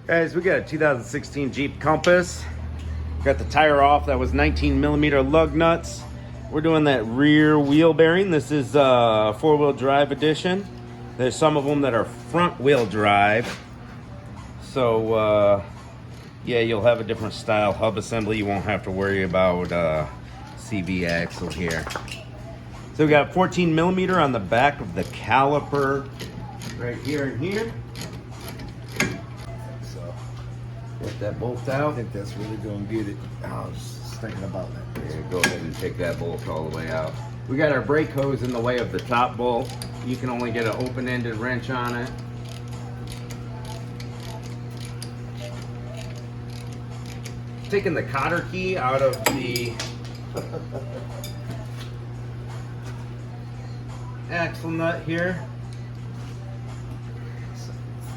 Guys, we got a 2016 Jeep Compass. Got the tire off. That was 19mm lug nuts. We're doing that rear wheel bearing. This is four-wheel drive edition. There's some of them that are front-wheel drive. So, yeah, you'll have a different style hub assembly. You won't have to worry about CV axle here. So we got 14mm on the back of the caliper right here and here. So Get that bolt out. I think that's really going to get it. I was just thinking about that. Yeah, go ahead and take that bolt all the way out. We got our brake hose in the way of the top bolt. You can only get an open-ended wrench on it. Taking the cotter key out of the axle nut here.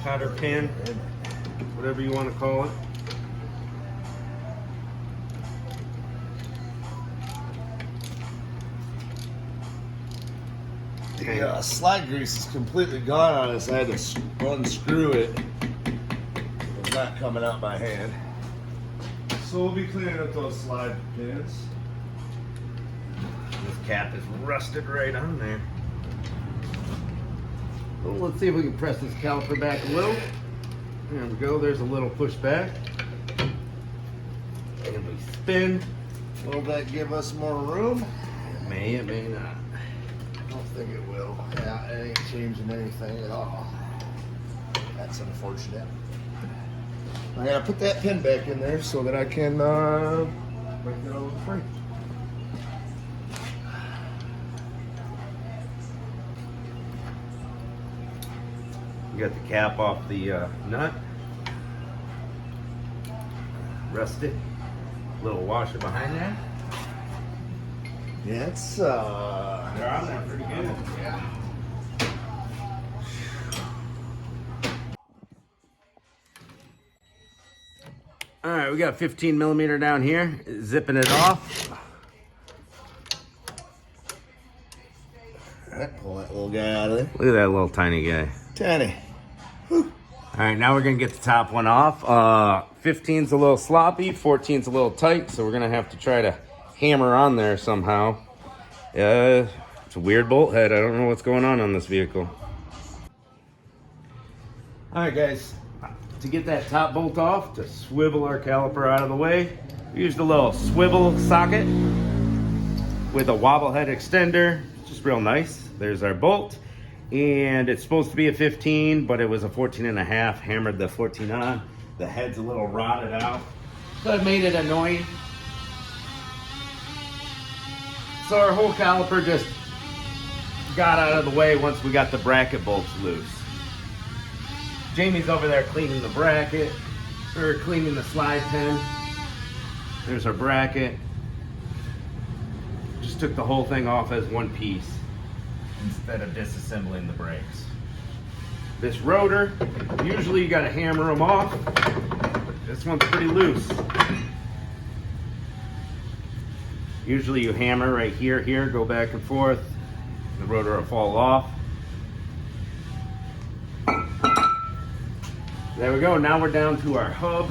Cotter pin, whatever you want to call it. The slide grease is completely gone on this. I had to unscrew it. It's not coming out by hand. So we'll be cleaning up those slide pins. This cap is rusted right on there. Well, let's see if we can press this caliper back a little. There we go. There's a little push back. And we spin. Will that give us more room? It may, it may not. I don't think it will. Yeah, it ain't changing anything at all. That's unfortunate. I gotta put that pin back in there so that I can break it over free. We got the cap off the nut. Rusted. Little washer behind there. Yeah, it's They're on there pretty good. yeah. All right, we got 15mm down here. Zipping it off. All right, pull that little guy out of there. Look at that little tiny guy. Tiny. All right, now we're gonna get the top one off. 15's a little sloppy, 14's a little tight, so we're gonna have to try to hammer on there somehow. It's a weird bolt head. I don't know what's going on this vehicle. All right, guys, to get that top bolt off, to swivel our caliper out of the way, we used a little swivel socket with a wobble head extender, just real nice. There's our bolt. And it's supposed to be a 15, but it was a 14.5. Hammered the 14 on. The head's a little rotted out, so it made it annoying. So our whole caliper just got out of the way once we got the bracket bolts loose. Jamie's over there cleaning the bracket, or cleaning the slide pin. There's our bracket. Just took the whole thing off as one piece instead of disassembling the brakes. This rotor, usually you gotta hammer them off. This one's pretty loose. Usually you hammer right here, go back and forth. The rotor will fall off. There we go, now we're down to our hub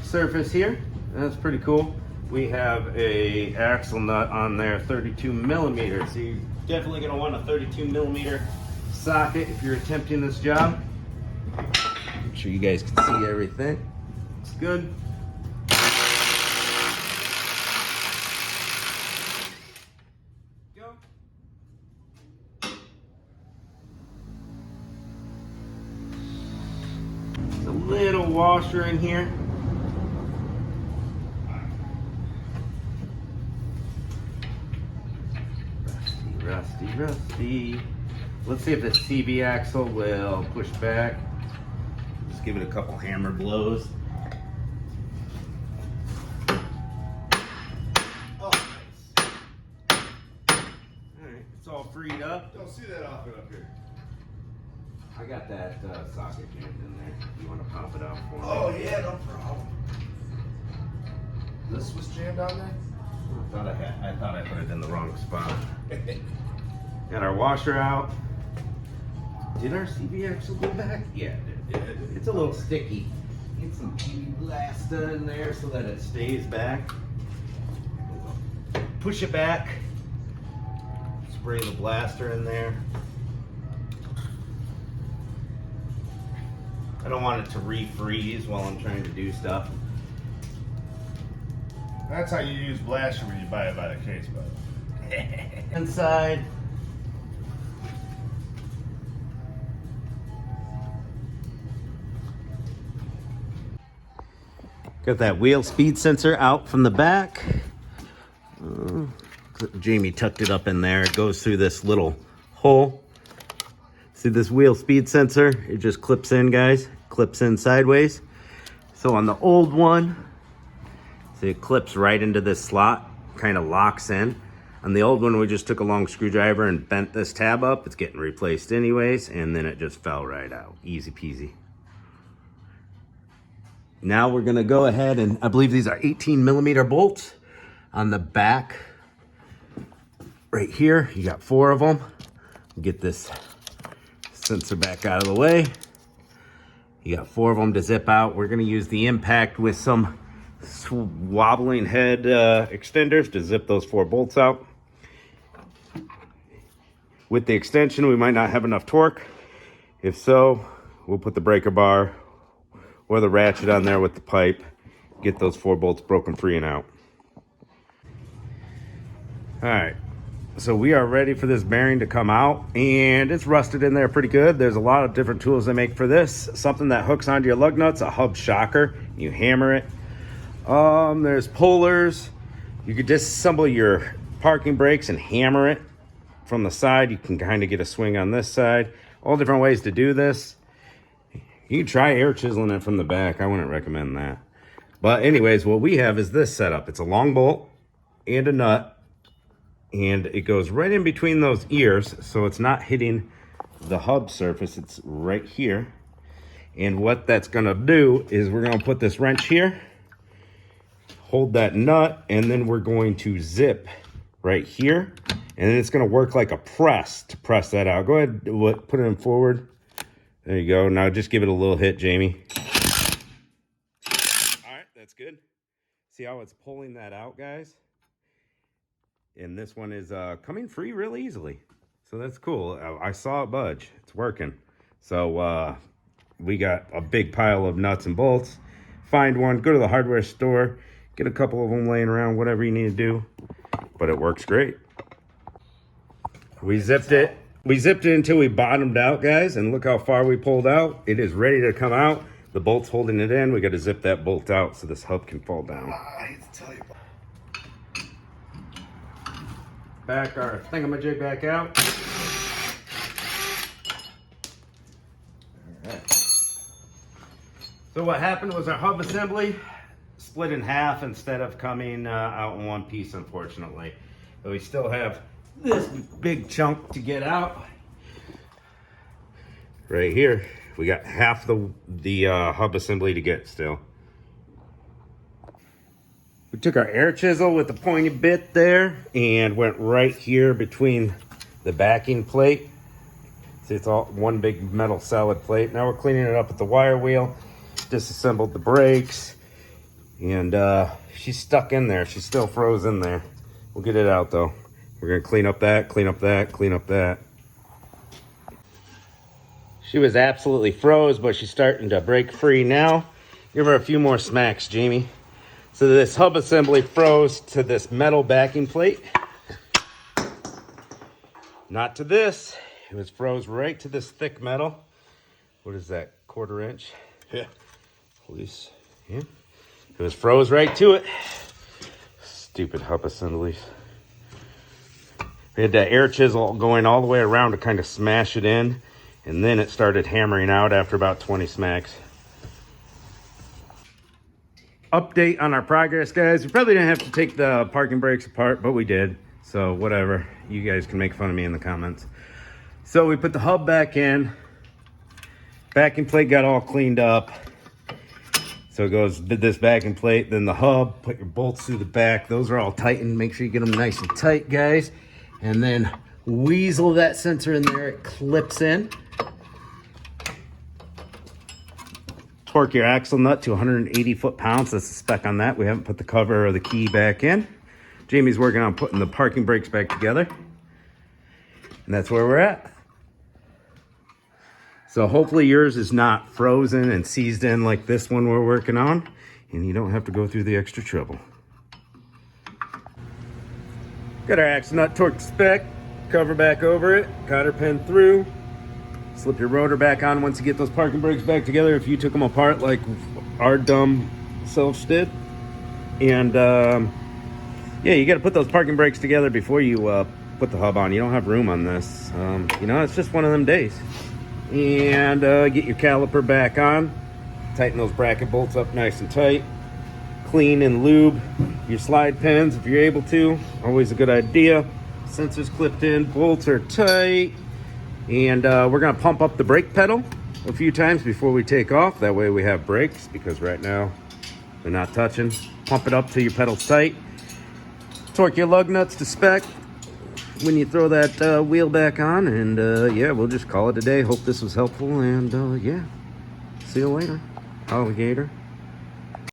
surface here. That's pretty cool. We have a axle nut on there, 32mm. So you're definitely gonna want a 32mm socket if you're attempting this job. Make sure you guys can see everything. Looks good. Go. There's a little washer in here. Rusty. Let's see if the CV axle will push back. Just give it a couple hammer blows. Oh, nice. Alright, it's all freed up. Don't see that often up here. I got that socket jammed in there. You want to pop it out for me? Oh yeah, no problem. This was jammed on there? I thought I put it in the wrong spot. Got our washer out. Did our CV axle go back? Yeah, it did. It's it's a little sticky. Get some PV Blasta in there so that it stays back. Push it back. Spray the blaster in there. I don't want it to refreeze while I'm trying to do stuff. That's how you use blaster when you buy it by the case, bud. Inside. Got that wheel speed sensor out from the back. Jamie tucked it up in there. It goes through this little hole. See this wheel speed sensor? It just clips in, guys. Clips in sideways. So on the old one, see it clips right into this slot, kind of locks in. On the old one, we just took a long screwdriver and bent this tab up. It's getting replaced anyways, and then it just fell right out. Easy peasy. Now we're gonna go ahead and, I believe these are 18 millimeter bolts on the back. Right here, you got 4 of them. Get this sensor back out of the way. You got 4 of them to zip out. We're gonna use the impact with some wobbling head extenders to zip those 4 bolts out. With the extension, we might not have enough torque. If so, we'll put the breaker bar or the ratchet on there with the pipe, get those 4 bolts broken free and out. All right, so we are ready for this bearing to come out, and it's rusted in there pretty good. There's a lot of different tools they make for this. Something that hooks onto your lug nuts, a hub shocker. You hammer it. There's pullers. You could disassemble your parking brakes and hammer it from the side. You can kind of get a swing on this side. All different ways to do this. You can try air chiseling it from the back. I wouldn't recommend that. But anyways, what we have is this setup. It's a long bolt and a nut, and it goes right in between those ears, so it's not hitting the hub surface. It's right here. And what that's gonna do is we're gonna put this wrench here, hold that nut, and then we're going to zip right here. And then it's gonna work like a press to press that out. Go ahead, put it in forward. There you go. Now just give it a little hit, Jamie. All right, that's good. See how it's pulling that out, guys? And this one is coming free real easily. So that's cool. I saw it budge. It's working. So we got a big pile of nuts and bolts. Find one, go to the hardware store, get a couple of them laying around, whatever you need to do. But it works great. We zipped it. We zipped it until we bottomed out, guys, and look how far we pulled out. It is ready to come out. The bolt's holding it in. We got to zip that bolt out so this hub can fall down. I hate to tell you. Back our thingamajig back out. All right. So what happened was our hub assembly split in half instead of coming out in one piece, unfortunately. But we still have this big chunk to get out. Right here, we got half the hub assembly to get still. We took our air chisel with the pointy bit there and went right here between the backing plate. See, it's all one big metal solid plate. Now we're cleaning it up with the wire wheel. Disassembled the brakes, and she's stuck in there. She's still frozen there. We'll get it out though. We're gonna clean up that, clean up that, clean up that. She was absolutely froze, but she's starting to break free now. Give her a few more smacks, Jamie. So this hub assembly froze to this metal backing plate. Not to this. It was froze right to this thick metal. What is that, 1/4 inch? Yeah. Police, yeah. It was froze right to it. Stupid hub assemblies. We had that air chisel going all the way around to kind of smash it in, and then it started hammering out after about 20 smacks. Update on our progress, guys. We probably didn't have to take the parking brakes apart, but we did. So whatever. You guys can make fun of me in the comments. So we put the hub back in. Backing plate got all cleaned up. So it goes, did this backing plate, then the hub, put your bolts through the back. Those are all tightened. Make sure you get them nice and tight, guys. And then weasel that sensor in there. It clips in. torque your axle nut to 180 foot-pounds. That's the spec on that. We haven't put the cover or the key back in. Jamie's working on putting the parking brakes back together. And that's where we're at. So hopefully yours is not frozen and seized in like this one we're working on, and you don't have to go through the extra trouble. Got our axle nut torqued spec, cover back over it, cotter pin through, slip your rotor back on once you get those parking brakes back together if you took them apart like our dumb selves did. And yeah, you got to put those parking brakes together before you put the hub on. You don't have room on this. You know, it's just one of them days. And get your caliper back on, tighten those bracket bolts up nice and tight, clean and lube your slide pins if you're able to, always a good idea. Sensors clipped in, bolts are tight, and we're gonna pump up the brake pedal a few times before we take off. That way we have brakes, because right now they're not touching. Pump it up till your pedal's tight. Torque your lug nuts to spec when you throw that wheel back on, and yeah, we'll just call it a day. Hope this was helpful, and yeah, see you later, alligator.